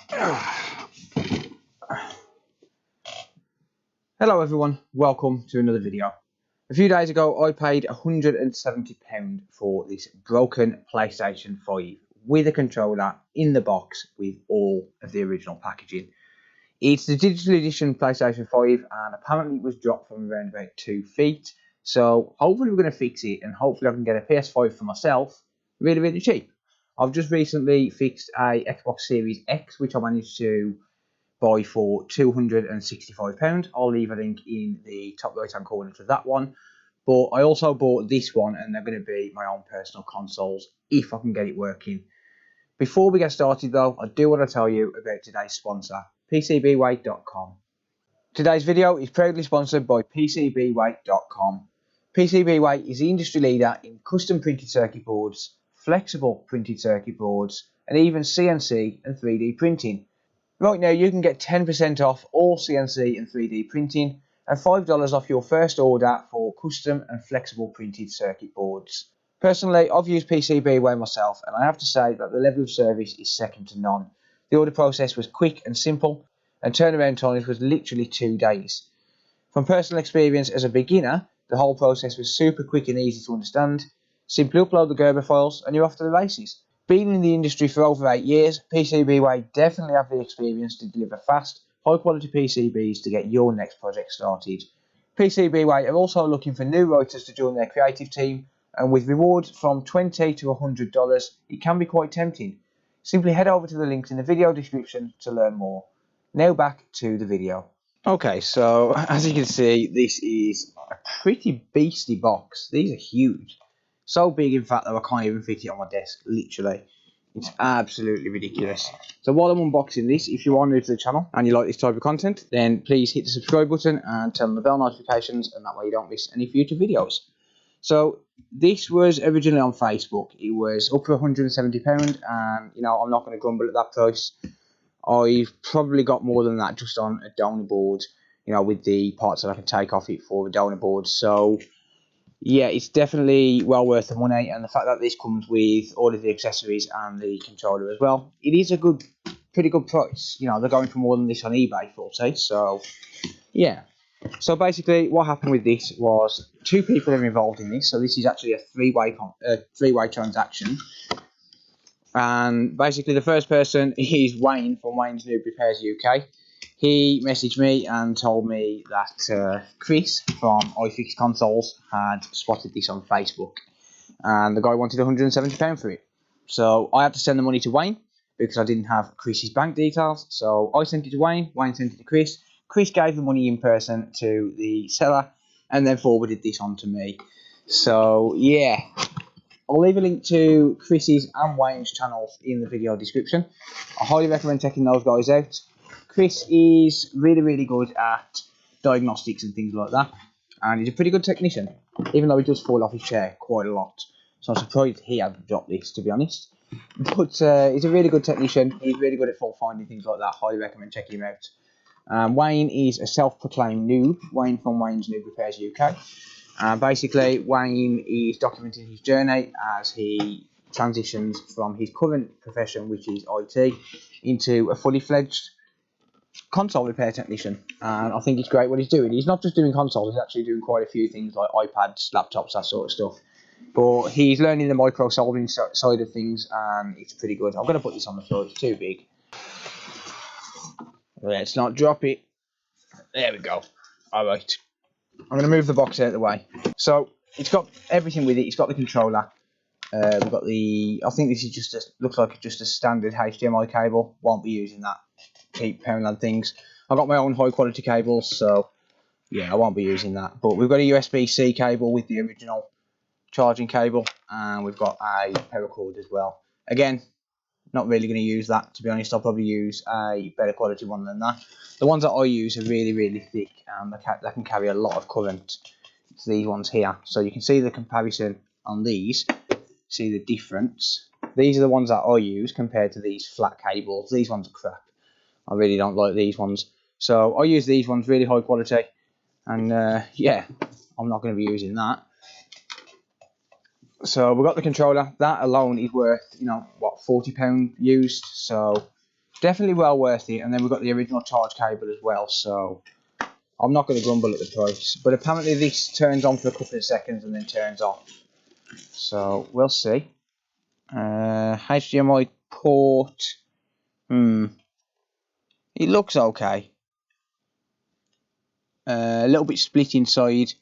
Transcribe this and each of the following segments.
Hello everyone, welcome to another video. A few days ago I paid £170 for this broken PlayStation 5 with a controller in the box with all of the original packaging. It's the digital edition PlayStation 5 and apparently it was dropped from around about 2 feet. So hopefully we're going to fix it and hopefully I can get a PS5 for myself really cheap. I've just recently fixed a Xbox Series X which I managed to buy for £265. I'll leave a link in the top right hand corner to that one. But I also bought this one and they're going to be my own personal consoles if I can get it working. Before we get started though, I do want to tell you about today's sponsor, PCBWeight.com. Today's video is proudly sponsored by PCBWeight.com. PCBWeight is the industry leader in custom printed circuit boards, flexible printed circuit boards, and even CNC and 3D printing. Right now you can get 10% off all CNC and 3D printing and $5 off your first order for custom and flexible printed circuit boards. Personally, I've used PCBWay myself and I have to say that the level of service is second to none. The order process was quick and simple and turnaround time was literally 2 days. From personal experience as a beginner, the whole process was super quick and easy to understand. Simply upload the Gerber files and you're off to the races. Being in the industry for over 8 years, PCBWay definitely have the experience to deliver fast, high quality PCBs to get your next project started. PCBWay are also looking for new writers to join their creative team, and with rewards from $20 to $100, it can be quite tempting. Simply head over to the links in the video description to learn more. Now back to the video. Okay, so as you can see, this is a pretty beastly box. These are huge. So big, in fact, that I can't even fit it on my desk, literally. It's absolutely ridiculous. So while I'm unboxing this, if you are new to the channel and you like this type of content, then please hit the subscribe button and turn on the bell notifications, and that way you don't miss any future videos. So this was originally on Facebook. It was up for £170, and you know, I'm not going to grumble at that price. I've probably got more than that just on a donor board, you know, with the parts that I can take off it for the donor board. So yeah, it's definitely well worth the money, and the fact that this comes with all of the accessories and the controller as well, it is a pretty good price. You know, they're going for more than this on eBay, for say. So yeah. So basically, what happened with this was 2 people are involved in this. So this is actually a three-way transaction. And basically, the first person is Wayne from Wayne's Noob Repairs UK. He messaged me and told me that Chris from iFix Consoles had spotted this on Facebook, and the guy wanted £170 for it. So I had to send the money to Wayne because I didn't have Chris's bank details. So I sent it to Wayne, Wayne sent it to Chris. Chris gave the money in person to the seller and then forwarded this on to me. So yeah, I'll leave a link to Chris's and Wayne's channels in the video description. I highly recommend checking those guys out. Chris is really good at diagnostics and things like that, and he's a pretty good technician, even though he does fall off his chair quite a lot. So I'm surprised he hasn't dropped this, to be honest. But he's a really good technician. He's really good at fault finding, things like that. Highly recommend checking him out. Wayne is a self-proclaimed noob. Wayne from Wayne's Noob Repairs UK. Basically, Wayne is documenting his journey as he transitions from his current profession, which is IT, into a fully fledged console repair technician, and I think it's great what he's doing. He's not just doing consoles, he's actually doing quite a few things like iPads, laptops, that sort of stuff. But he's learning the micro soldering side of things, and it's pretty good. I'm going to put this on the floor, it's too big. Let's not drop it. There we go. Alright. I'm going to move the box out of the way. So, it's got everything with it. It's got the controller. We've got the... I think this is just looks like just a standard HDMI cable. Won't be using that. Cheap Poundland things. I've got my own high quality cables, so yeah, I won't be using that. But we've got a USB-C cable with the original charging cable, and we've got a power cord as well. Again, not really going to use that, to be honest. I'll probably use a better quality one than that. The ones that I use are really thick, and they can carry a lot of current. It's these ones here, so you can see the comparison on these. See the difference. These are the ones that I use compared to these flat cables. These ones are crap. I really don't like these ones. So I use these ones, really high quality. And yeah, I'm not going to be using that. So we've got the controller. That alone is worth, you know, what, £40 used. So definitely well worth it. And then we've got the original charge cable as well, so I'm not going to grumble at the price. But apparently this turns on for a couple of seconds and then turns off. So we'll see. HDMI port. It looks okay. A little bit split inside.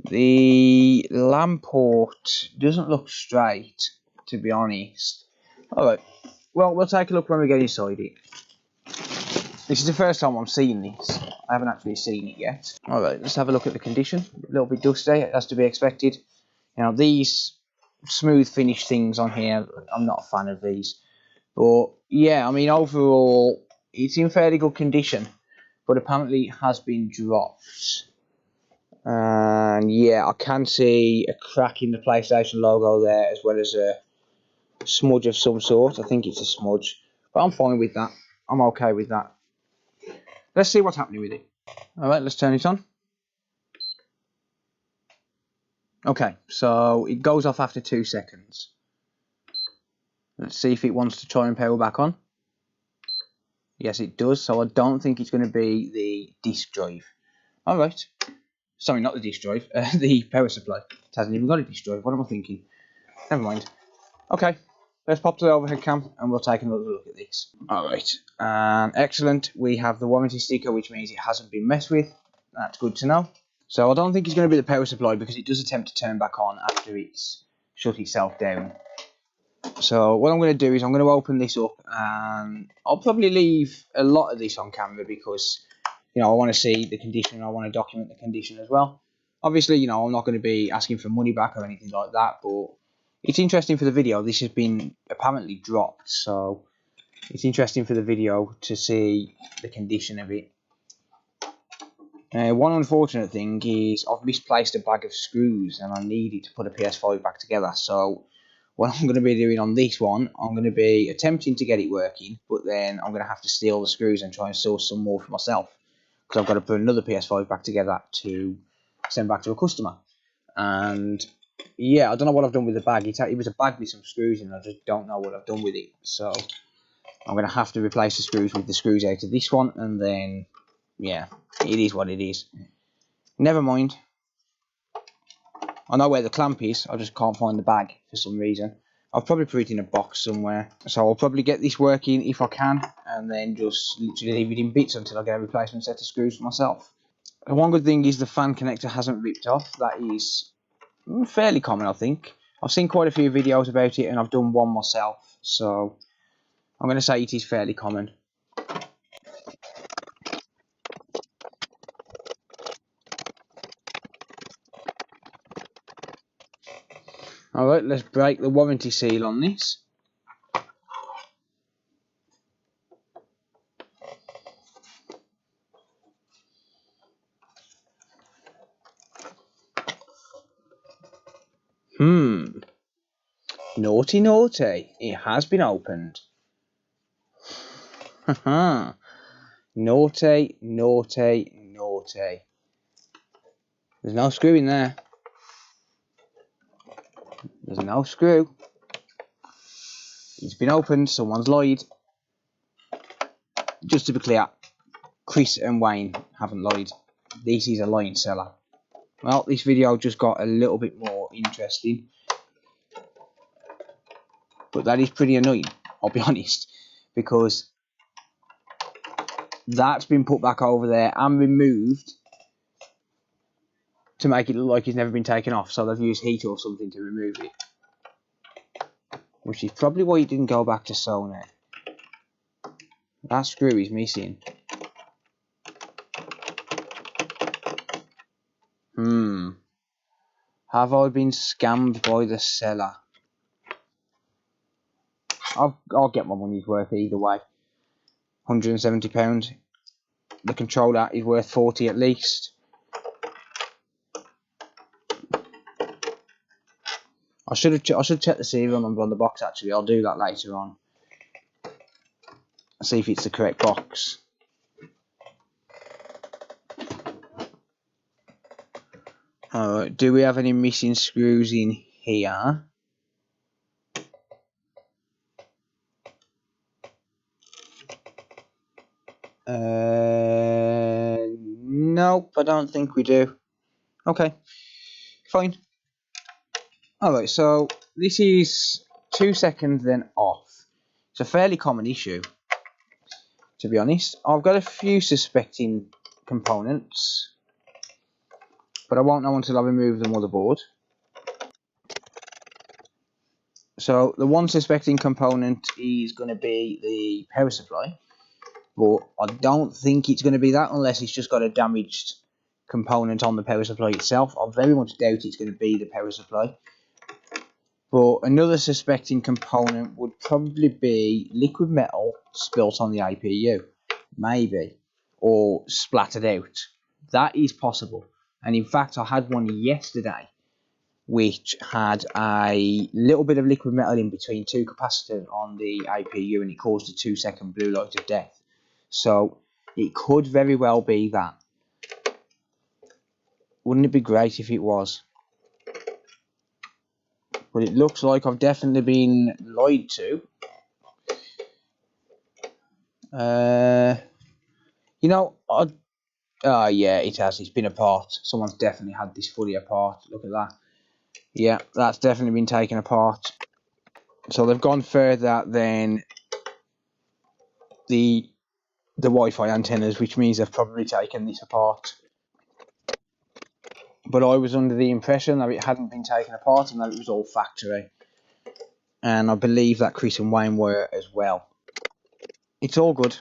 The LAN port doesn't look straight, to be honest. Alright, well, we'll take a look when we get inside it. This is the first time I'm seeing this. I haven't actually seen it yet. Alright, let's have a look at the condition. A little bit dusty, as to be expected. Now, these smooth finish things on here, I'm not a fan of these. But, yeah, I mean, overall, it's in fairly good condition. But apparently it has been dropped. And, yeah, I can see a crack in the PlayStation logo there, as well as a smudge of some sort. I think it's a smudge. But I'm fine with that. I'm okay with that. Let's see what's happening with it. Alright, let's turn it on. Okay, so it goes off after 2 seconds. Let's see if it wants to try and power back on. Yes, it does, so I don't think it's going to be the disk drive. Alright. Sorry, not the disk drive, the power supply. It hasn't even got a disk drive, what am I thinking? Never mind. Okay, let's pop to the overhead cam and we'll take another look at this. Alright, excellent. We have the warranty sticker, which means it hasn't been messed with. That's good to know. So I don't think it's going to be the power supply because it does attempt to turn back on after it's shut itself down. So what I'm going to do is I'm going to open this up and I'll probably leave a lot of this on camera because, you know, I want to see the condition. I want to document the condition as well. Obviously, you know, I'm not going to be asking for money back or anything like that, but it's interesting for the video. This has been apparently dropped, so it's interesting for the video to see the condition of it. One unfortunate thing is I've misplaced a bag of screws and I needed to put a PS5 back together. So what I'm going to be doing on this one, I'm going to be attempting to get it working, but then I'm going to have to steal the screws and try and source some more for myself. Because I've got to put another PS5 back together to send back to a customer. And yeah, I don't know what I've done with the bag. It was a bag with some screws in, I just don't know what I've done with it. So I'm going to have to replace the screws with the screws out of this one, and then, yeah, it is what it is. Never mind. I know where the clamp is, I just can't find the bag for some reason. I'll probably put it in a box somewhere. So I'll probably get this working if I can, and then just literally leave it in bits until I get a replacement set of screws for myself. And one good thing is the fan connector hasn't ripped off. That is fairly common, I think. I've seen quite a few videos about it and I've done one myself, so I'm going to say it is fairly common. Alright, let's break the warranty seal on this. Naughty, naughty. It has been opened. Haha. Naughty, naughty, naughty. There's no screw in there. There's no screw. It's been opened. Someone's lied. Just to be clear, Chris and Wayne haven't lied. This is a lying seller. Well, this video just got a little bit more interesting. But that is pretty annoying, I'll be honest. Because that's been put back over there and removed to make it look like it's never been taken off. So they've used heat or something to remove it. Which is probably why it didn't go back to Sony. That screw is missing. Have I been scammed by the seller? I'll get my money's worth either way. £170. The controller is worth 40 at least. I should check the serial number on the box actually. I'll do that later on. See if it's the correct box. Alright, do we have any missing screws in here? Nope, I don't think we do. Okay, fine. Alright, so this is 2 seconds then off. It's a fairly common issue, to be honest. I've got a few suspecting components, but I won't know until I remove the motherboard. So the one suspecting component is going to be the power supply, but I don't think it's going to be that unless it's just got a damaged component on the power supply itself. I very much doubt it's going to be the power supply. But another suspecting component would probably be liquid metal spilt on the APU, maybe, or splattered out. That is possible. And in fact, I had one yesterday which had a little bit of liquid metal in between two capacitors on the APU, and it caused a 2-second blue light of death. So it could very well be that. Wouldn't it be great if it was? But it looks like I've definitely been lied to. You know, yeah, it has. It's been apart. Someone's definitely had this fully apart. Look at that. Yeah, that's definitely been taken apart. So they've gone further than the Wi-Fi antennas, which means they've probably taken this apart. But I was under the impression that it hadn't been taken apart and that it was all factory. And I believe that Chris and Wayne were as well. It's all good.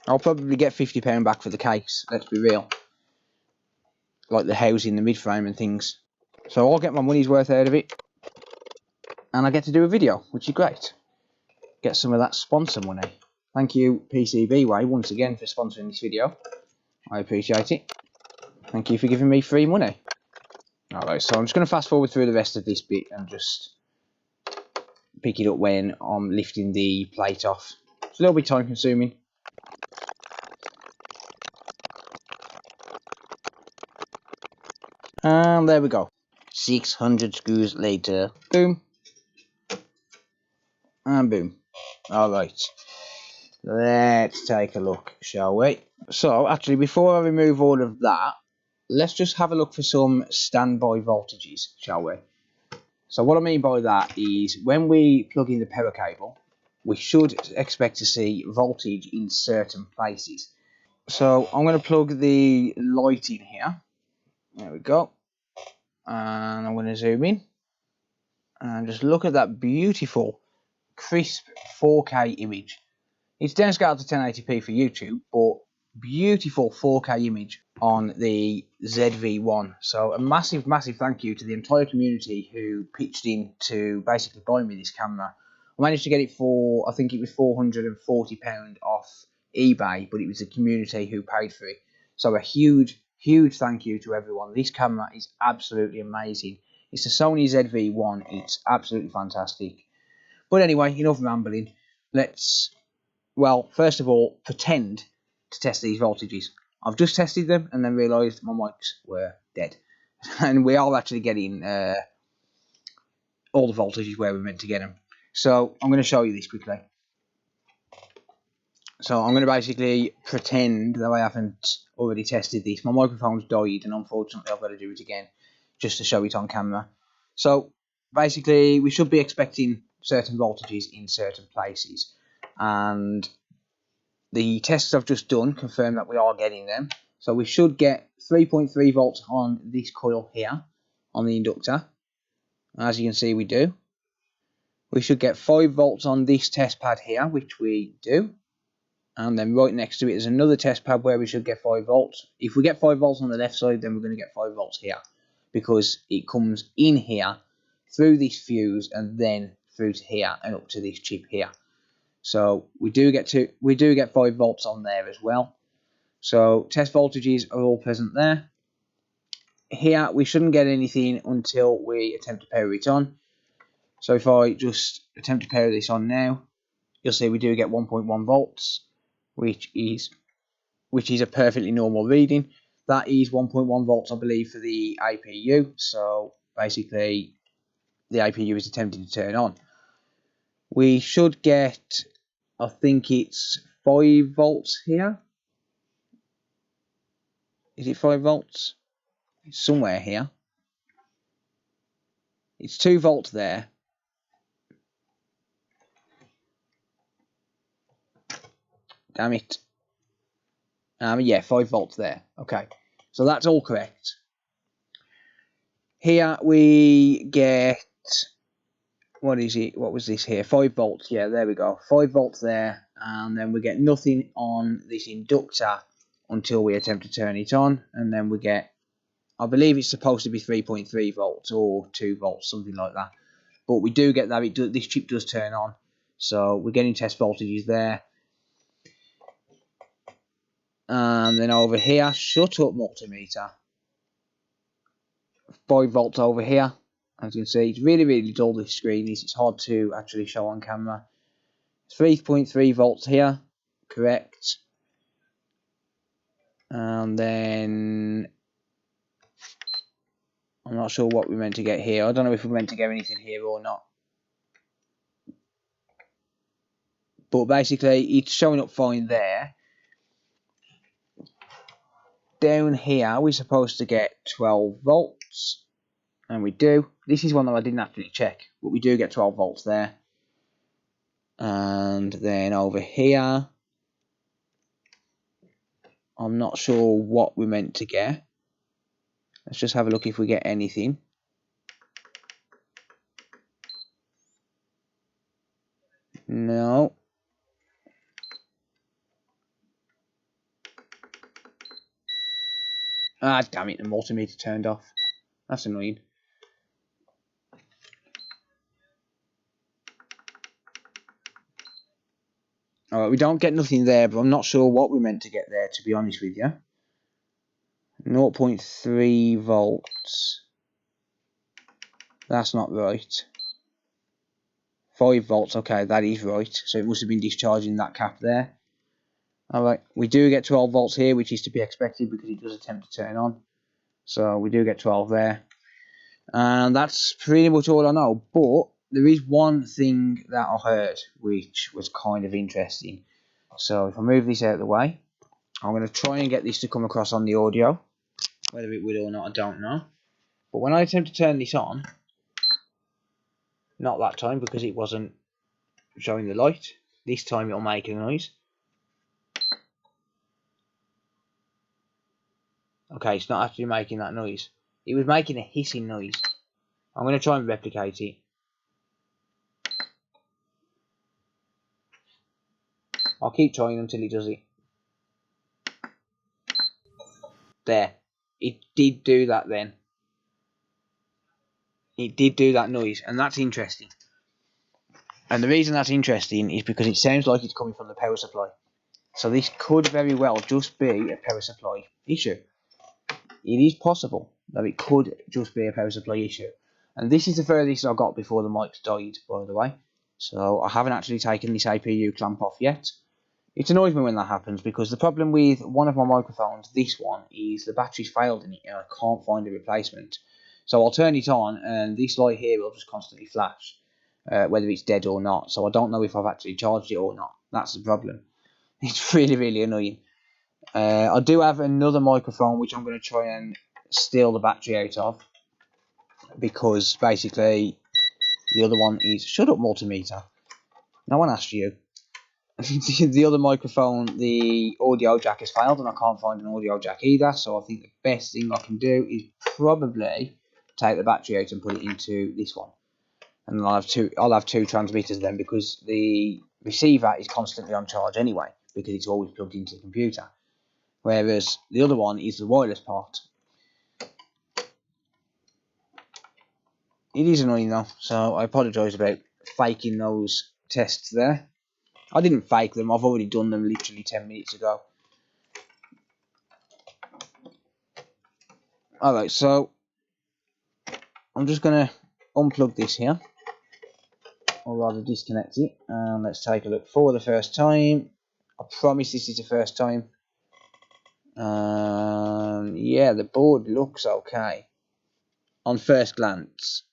I'll probably get £50 back for the case, let's be real. Like the housing, the mid-frame and things. So I'll get my money's worth out of it. And I get to do a video, which is great. Get some of that sponsor money. Thank you, PCBWay, once again for sponsoring this video. I appreciate it. Thank you for giving me free money. Alright, so I'm just going to fast forward through the rest of this bit and just pick it up when I'm lifting the plate off. It's a little bit time consuming. And there we go. 600 screws later. Boom. And boom. Alright. Let's take a look, shall we? So, actually, before I remove all of that, let's just have a look for some standby voltages, shall we? So what I mean by that is when we plug in the power cable, we should expect to see voltage in certain places. So I'm going to plug the light in here. There we go. And I'm going to zoom in. And just look at that beautiful, crisp 4K image. It's downscaled to 1080p for YouTube, but beautiful 4K image on the ZV-1. So a massive, massive thank you to the entire community who pitched in to basically buy me this camera. I managed to get it for, I think it was £440 off eBay, but it was the community who paid for it. So a huge, huge thank you to everyone. This camera is absolutely amazing. It's the Sony ZV-1. It's absolutely fantastic. But anyway, enough rambling. Let's, well, first of all, pretend to test these voltages. I've just tested them and then realised my mics were dead. And we are actually getting all the voltages where we're meant to get them. So I'm going to show you this quickly. So I'm going to basically pretend that I haven't already tested this. My microphone's died and unfortunately I've got to do it again just to show it on camera. So basically we should be expecting certain voltages in certain places. And the tests I've just done confirm that we are getting them. So we should get 3.3 volts on this coil here on the inductor. As you can see, we do. We should get 5 volts on this test pad here, which we do. And then right next to it is another test pad where we should get 5 volts. If we get 5 volts on the left side, then we're going to get 5 volts here. Because it comes in here, through this fuse, and then through to here, and up to this chip here. So we do get 5 volts on there as well. So test voltages are all present there. Here we shouldn't get anything until we attempt to power it on. So if I just attempt to power this on now, you'll see we do get 1.1 volts, which is a perfectly normal reading. That is 1.1 volts, I believe, for the APU. So basically, the APU is attempting to turn on. We should get, I think it's 5 volts here. Is it 5 volts? It's somewhere here. It's 2 volts there. Damn it. Yeah, 5 volts there. Okay, so that's all correct. Here we get, what is it? What was this here? 5 volts. Yeah, there we go. 5 volts there. And then we get nothing on this inductor until we attempt to turn it on. And then we get, I believe it's supposed to be 3.3 volts or 2 volts, something like that. But we do get that. This chip does turn on. So we're getting test voltages there. And then over here, shut up multimeter. 5 volts over here. As you can see, it's really, really dull, this screen is. It's hard to actually show on camera. 3.3 volts here. Correct. And then I'm not sure what we're meant to get here. I don't know if we're meant to get anything here or not. But basically, it's showing up fine there. Down here, we're supposed to get 12 volts. And we do. This is one that I didn't actually check. But we do get 12 volts there. And then over here, I'm not sure what we're meant to get. Let's just have a look if we get anything. No. Ah, damn it, the multimeter turned off. That's annoying. Alright, we don't get nothing there, but I'm not sure what we're meant to get there, to be honest with you. 0.3 volts. That's not right. 5 volts, okay, that is right. So it must have been discharging that cap there. Alright, we do get 12 volts here, which is to be expected because it does attempt to turn on. So we do get 12 there. And that's pretty much all I know. But there is one thing that I heard which was kind of interesting. So if I move this out of the way, I'm going to try and get this to come across on the audio. Whether it will or not, I don't know. But when I attempt to turn this on, not that time because it wasn't showing the light. This time it'll make a noise. Okay, it's not actually making that noise. It was making a hissing noise. I'm going to try and replicate it. I'll keep trying until it does it. There. It did do that then. It did do that noise, and that's interesting. And the reason that's interesting is because it sounds like it's coming from the power supply. So this could very well just be a power supply issue. It is possible that it could just be a power supply issue. And this is the furthest I got before the mics died, by the way. So I haven't actually taken this APU clamp off yet. It annoys me when that happens because the problem with one of my microphones, this one, is the battery's failed in it and I can't find a replacement. So I'll turn it on and this light here will just constantly flash, whether it's dead or not. So I don't know if I've actually charged it or not. That's the problem. It's really, really annoying. I do have another microphone which I'm going to try and steal the battery out of. Because basically the other one is... Shut up, multimeter. No one asked you. The other microphone, the audio jack has failed and I can't find an audio jack either. So I think the best thing I can do is probably take the battery out and put it into this one. And then I'll have two transmitters then because the receiver is constantly on charge anyway. Because it's always plugged into the computer. Whereas the other one is the wireless part. It is annoying though, so I apologise about faking those tests there. I didn't fake them, I've already done them literally 10 minutes ago. Alright, so I'm just going to unplug this here, or rather disconnect it, and let's take a look for the first time. I promise this is the first time. Yeah, the board looks okay. On first glance,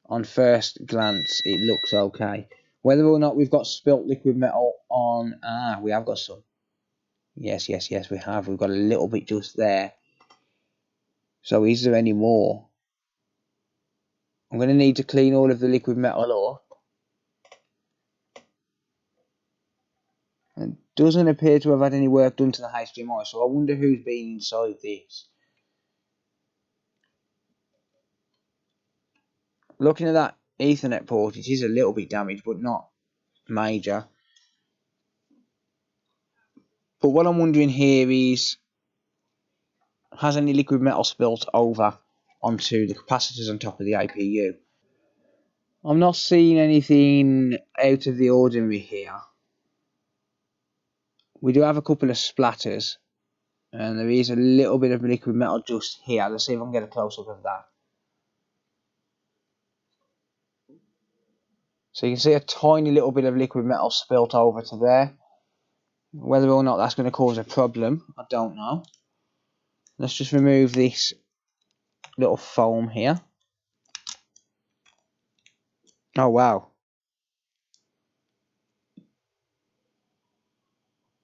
it looks okay. Whether or not we've got spilt liquid metal on... we have got some. Yes, we have. We've got a little bit just there. So is there any more? I'm going to need to clean all of the liquid metal up. It doesn't appear to have had any work done to the HDMI, so I wonder who's been inside this. Looking at that Ethernet port, it is a little bit damaged, but not major. But what I'm wondering here is, has any liquid metal spilt over onto the capacitors on top of the APU? I'm not seeing anything out of the ordinary here. We do have a couple of splatters, and there is a little bit of liquid metal just here. Let's see if I can get a close-up of that. So you can see a tiny little bit of liquid metal spilt over to there. Whether or not that's going to cause a problem, I don't know. Let's just remove this little foam here. Oh, wow.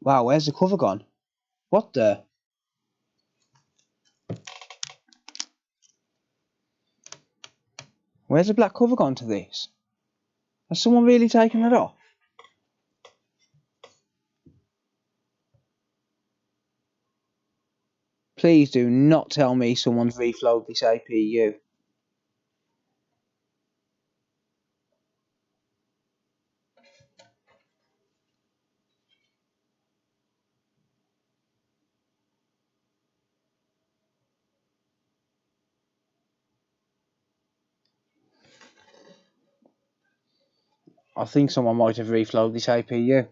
Wow, where's the cover gone? What the? Where's the black cover gone to this? Has someone really taken it off? Please do not tell me someone's reflowed this APU. I think someone might have reflowed this APU.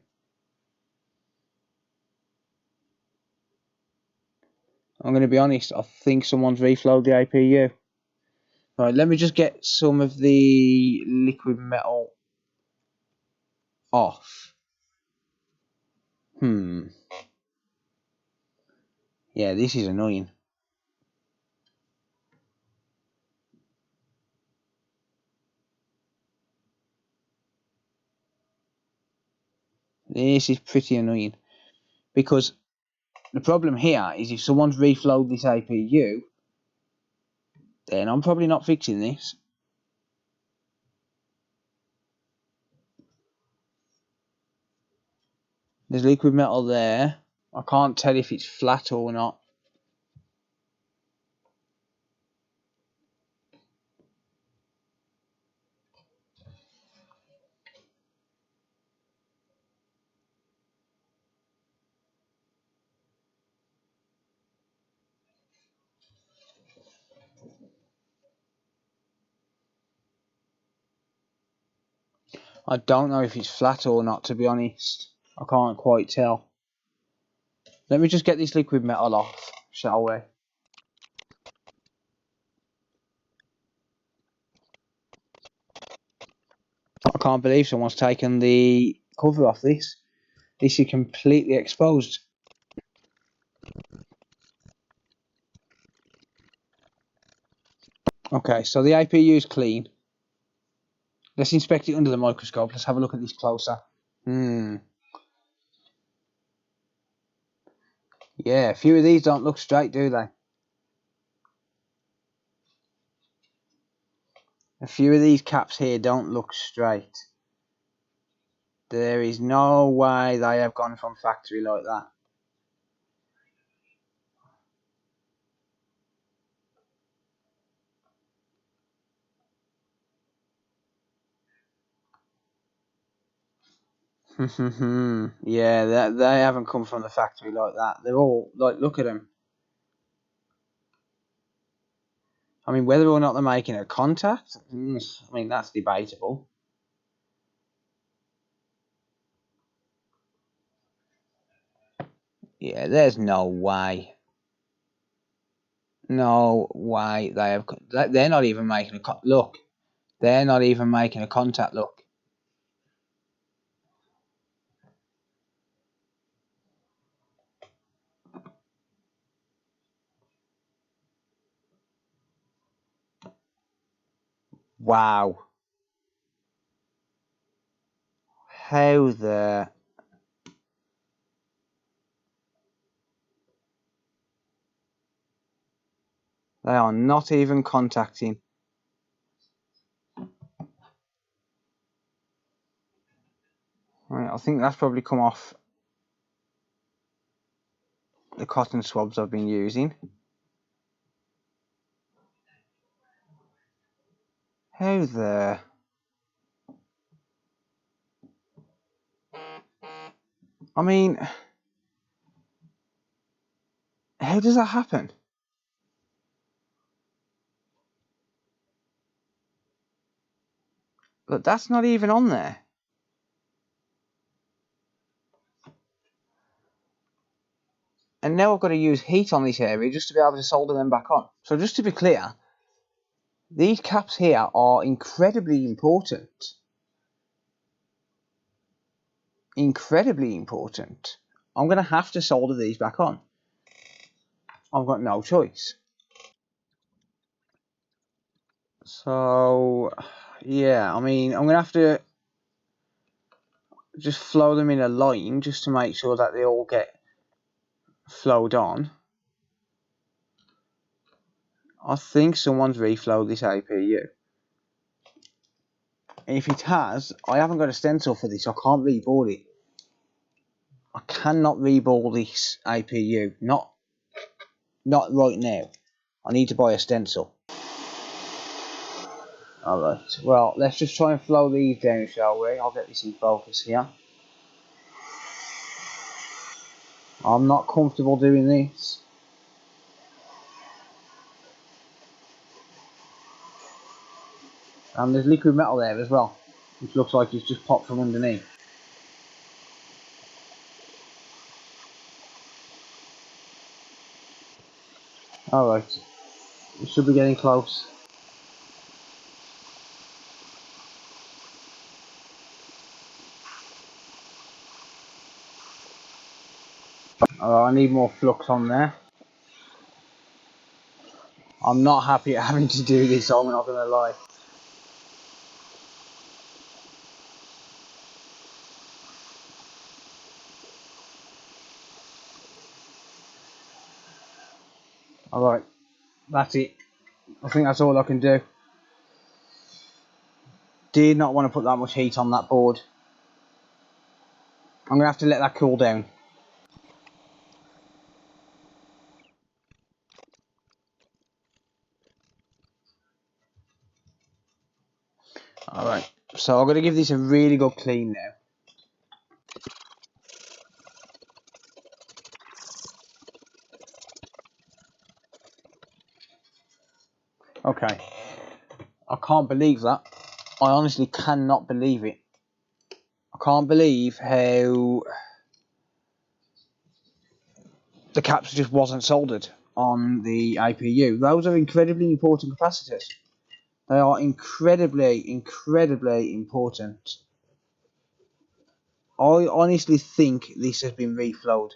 I'm going to be honest, I think someone's reflowed the APU. Right, let me just get some of the liquid metal off. Yeah, this is annoying. This is pretty annoying. Because the problem here is if someone's reflowed this APU, then I'm probably not fixing this. There's liquid metal there. I can't tell if it's flat or not. I don't know if it's flat or not, to be honest. I can't quite tell. Let me just get this liquid metal off, shall we? I can't believe someone's taken the cover off this. This is completely exposed. Okay, so the APU is clean. Let's inspect it under the microscope. Let's have a look at this closer. Yeah, a few of these don't look straight, do they? A few of these caps here don't look straight. There is no way they have gone from factory like that. Yeah, they haven't come from the factory like that. They're all, like, look at them. I mean, whether or not they're making a contact, I mean, that's debatable. Yeah, there's no way. No way they have. They're not even making a look. They're not even making a contact. Look. Wow. How the... They are not even contacting. Right, I think that's probably come off the cotton swabs I've been using. How the... I mean, how does that happen? Look, that's not even on there. And now I've got to use heat on this area just to be able to solder them back on. So just to be clear, these caps here are incredibly important. Incredibly important. I'm going to have to solder these back on. I've got no choice. So, yeah, I mean, I'm going to have to just flow them in a line just to make sure that they all get flowed on. I think someone's reflowed this APU. If it has, I haven't got a stencil for this. I can't reball it. I cannot reball this APU. Not right now. I need to buy a stencil. Alright, well, let's just try and flow these down, shall we? I'll get this in focus here. I'm not comfortable doing this. And there's liquid metal there as well, which looks like it's just popped from underneath. Alright, we should be getting close. Alright, I need more flux on there. I'm not happy at having to do this, I'm not going to lie. Alright, that's it. I think that's all I can do. Did not want to put that much heat on that board. I'm going to have to let that cool down. Alright, so I'm going to give this a really good clean now. Okay, I can't believe that. I honestly cannot believe it. I can't believe how the caps just wasn't soldered on the APU. Those are incredibly important capacitors. They are incredibly important. I honestly think this has been reflowed.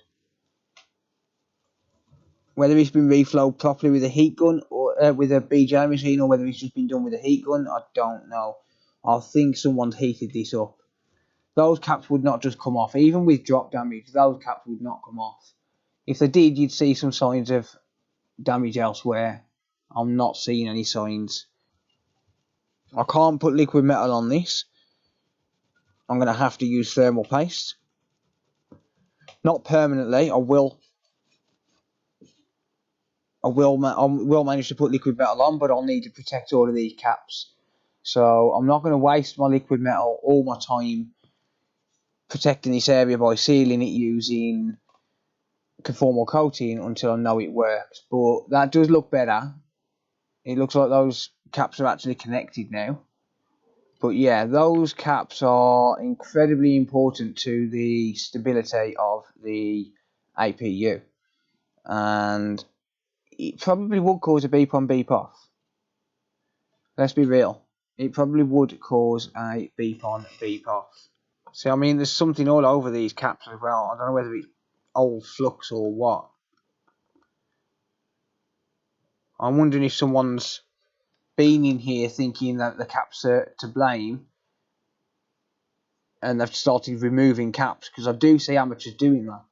Whether it's been reflowed properly with a heat gun or with a BJ machine, or whether it's just been done with a heat gun, I don't know. I think someone's heated this up. Those caps would not just come off. Even with drop damage, those caps would not come off. If they did, you'd see some signs of damage elsewhere. I'm not seeing any signs. I can't put liquid metal on this. I'm going to have to use thermal paste. Not permanently. I will manage to put liquid metal on, but I'll need to protect all of these caps. So I'm not going to waste my liquid metal, all my time protecting this area by sealing it using conformal coating until I know it works. But that does look better. It looks like those caps are actually connected now. But yeah, those caps are incredibly important to the stability of the APU. And it probably would cause a beep on, beep off. Let's be real. It probably would cause a beep on, beep off. See, I mean, there's something all over these caps as well. I don't know whether it's old flux or what. I'm wondering if someone's been in here thinking that the caps are to blame and they've started removing caps, because I do see amateurs doing that.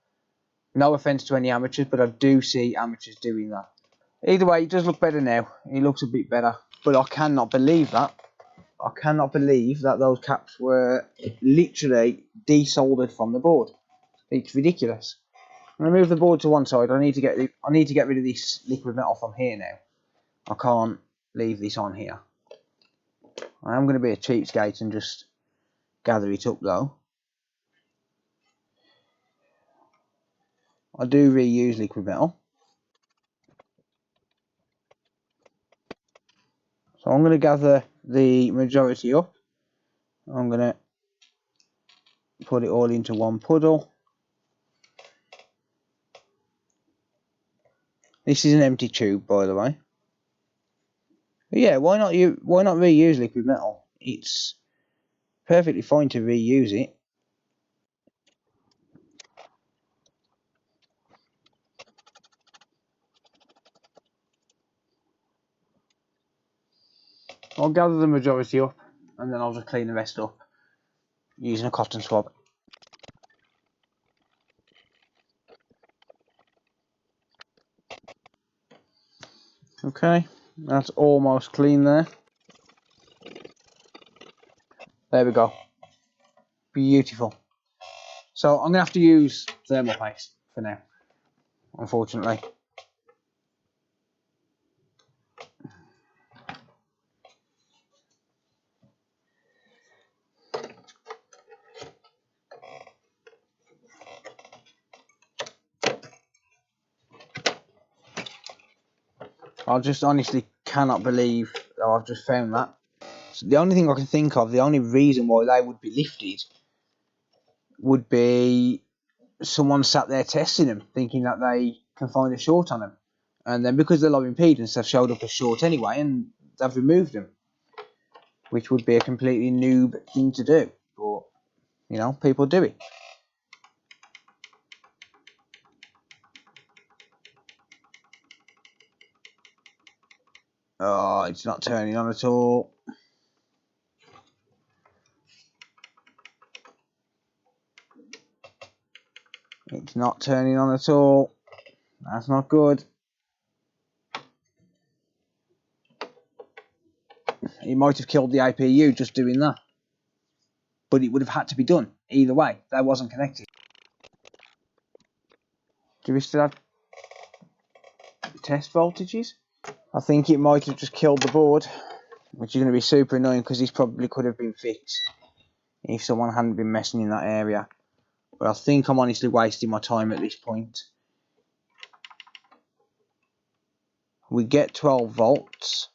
No offence to any amateurs, but I do see amateurs doing that. Either way, it does look better now. It looks a bit better, but I cannot believe that. I cannot believe that those caps were literally desoldered from the board. It's ridiculous. I'm gonna move the board to one side. I need to get rid of this liquid metal from here now. I can't leave this on here. I am going to be a cheapskate and just gather it up though. I do reuse liquid metal. So I'm going to gather the majority up. I'm going to put it all into one puddle. This is an empty tube, by the way. But yeah, why not reuse liquid metal? It's perfectly fine to reuse it. I'll gather the majority up, and then I'll just clean the rest up using a cotton swab. Okay, that's almost clean there. There we go. Beautiful. So I'm going to have to use thermal paste for now, unfortunately. I just honestly cannot believe that I've just found that. So the only thing I can think of, the only reason why they would be lifted would be someone sat there testing them, thinking that they can find a short on them. And then because they're low impedance, they've showed up as short anyway, and they've removed them. Which would be a completely noob thing to do. But, you know, people do it. Oh, it's not turning on at all. It's not turning on at all. That's not good. It might have killed the APU just doing that. But it would have had to be done either way. That wasn't connected. Do we still have test voltages? I think it might have just killed the board, which is going to be super annoying because this probably could have been fixed if someone hadn't been messing in that area. But I think I'm honestly wasting my time at this point. We get 12 volts.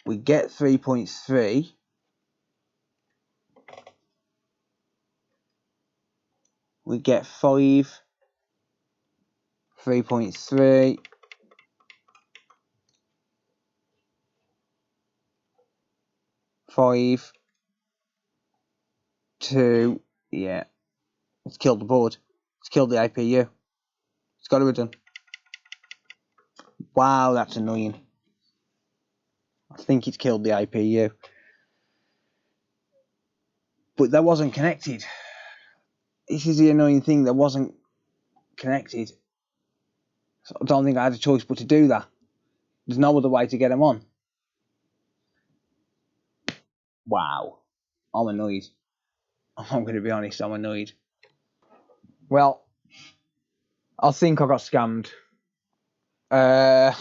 We get 3.3. We get 5. 3.3. 5. 2. Yeah. It's killed the board. It's killed the APU. It's got to be done. Wow, that's annoying. I think it's killed the APU. But that wasn't connected. This is the annoying thing, that wasn't connected. So I don't think I had a choice but to do that. There's no other way to get them on. Wow. I'm annoyed. I'm going to be honest, I'm annoyed. Well, I think I got scammed. I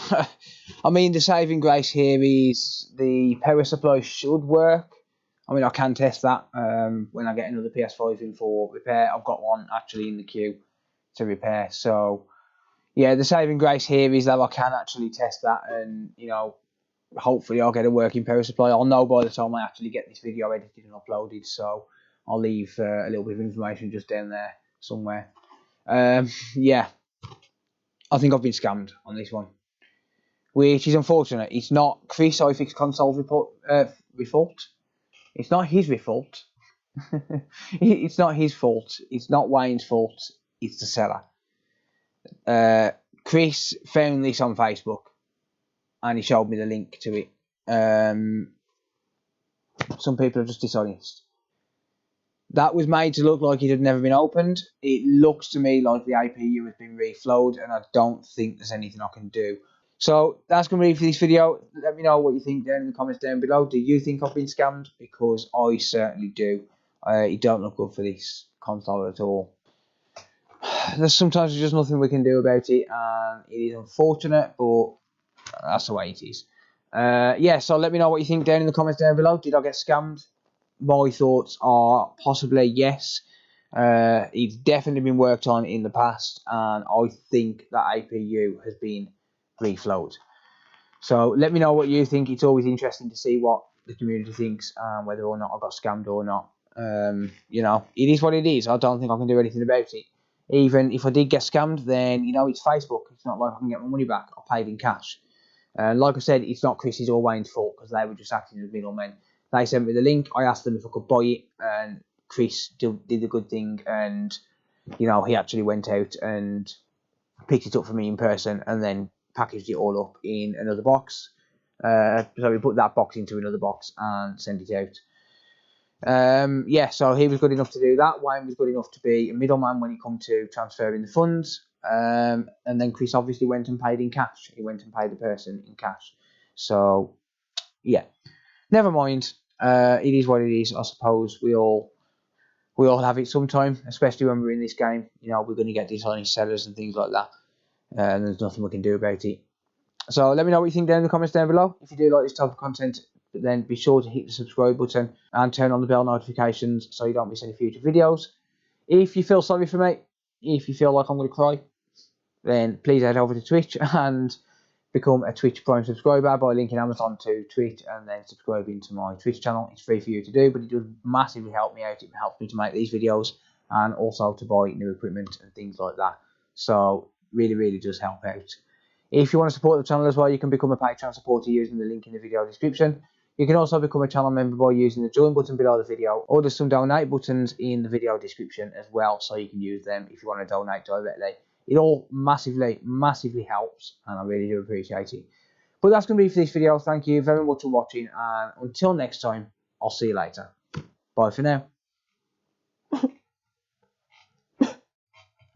mean, the saving grace here is the power supply should work. I mean, I can test that when I get another PS5 in for repair. I've got one actually in the queue to repair. So, yeah, the saving grace here is that I can actually test that, and, you know, hopefully I'll get a working power supply. I'll know by the time I actually get this video edited and uploaded. So I'll leave a little bit of information just down there somewhere. Yeah, I think I've been scammed on this one, which is unfortunate. It's not Chris iFix console fault. It's not his fault. It's not his fault. It's not Wayne's fault. It's the seller. Chris found this on Facebook, and he showed me the link to it. Some people are just dishonest. That was made to look like it had never been opened. It looks to me like the APU has been reflowed, and I don't think there's anything I can do. So that's going to be it for this video. Let me know what you think down in the comments down below. Do you think I've been scammed? Because I certainly do. It don't look good for this console at all. There's sometimes just nothing we can do about it, and it is unfortunate, but that's the way it is. Yeah, so let me know what you think down in the comments down below. Did I get scammed? My thoughts are possibly yes. It's definitely been worked on in the past, and I think that APU has been reflowed. So let me know what you think. It's always interesting to see what the community thinks and whether or not I got scammed or not. You know, it is what it is. I don't think I can do anything about it. Even if I did get scammed, then, you know, it's Facebook. It's not like I can get my money back. I paid in cash. And like I said, it's not Chris's or Wayne's fault because they were just acting as middlemen. They sent me the link. I asked them if I could buy it, and Chris did the good thing. And, you know, he actually went out and picked it up for me in person and then packaged it all up in another box. So we put that box into another box and sent it out. Yeah, so he was good enough to do that. Wayne was good enough to be a middleman when it come to transferring the funds. And then Chris obviously went and paid in cash. He went and paid the person in cash. So, yeah, never mind. It is what it is. I suppose we all have it sometime, especially when we're in this game. You know, we're going to get dishonest sellers and things like that. And there's nothing we can do about it. So let me know what you think down in the comments down below. If you do like this type of content, then be sure to hit the subscribe button and turn on the bell notifications so you don't miss any future videos. If you feel sorry for me, if you feel like I'm going to cry, then please head over to Twitch and become a Twitch Prime subscriber by linking Amazon to Twitch and then subscribing to my Twitch channel. It's free for you to do, but it does massively help me out. It helps me to make these videos and also to buy new equipment and things like that. So really, really does help out. If you want to support the channel as well, you can become a Patreon supporter using the link in the video description. You can also become a channel member by using the join button below the video, or there's some donate buttons in the video description as well, so you can use them if you want to donate directly. It all massively, massively helps, and I really do appreciate it. But that's going to be for this video. Thank you very much for watching, and until next time, I'll see you later. Bye for now.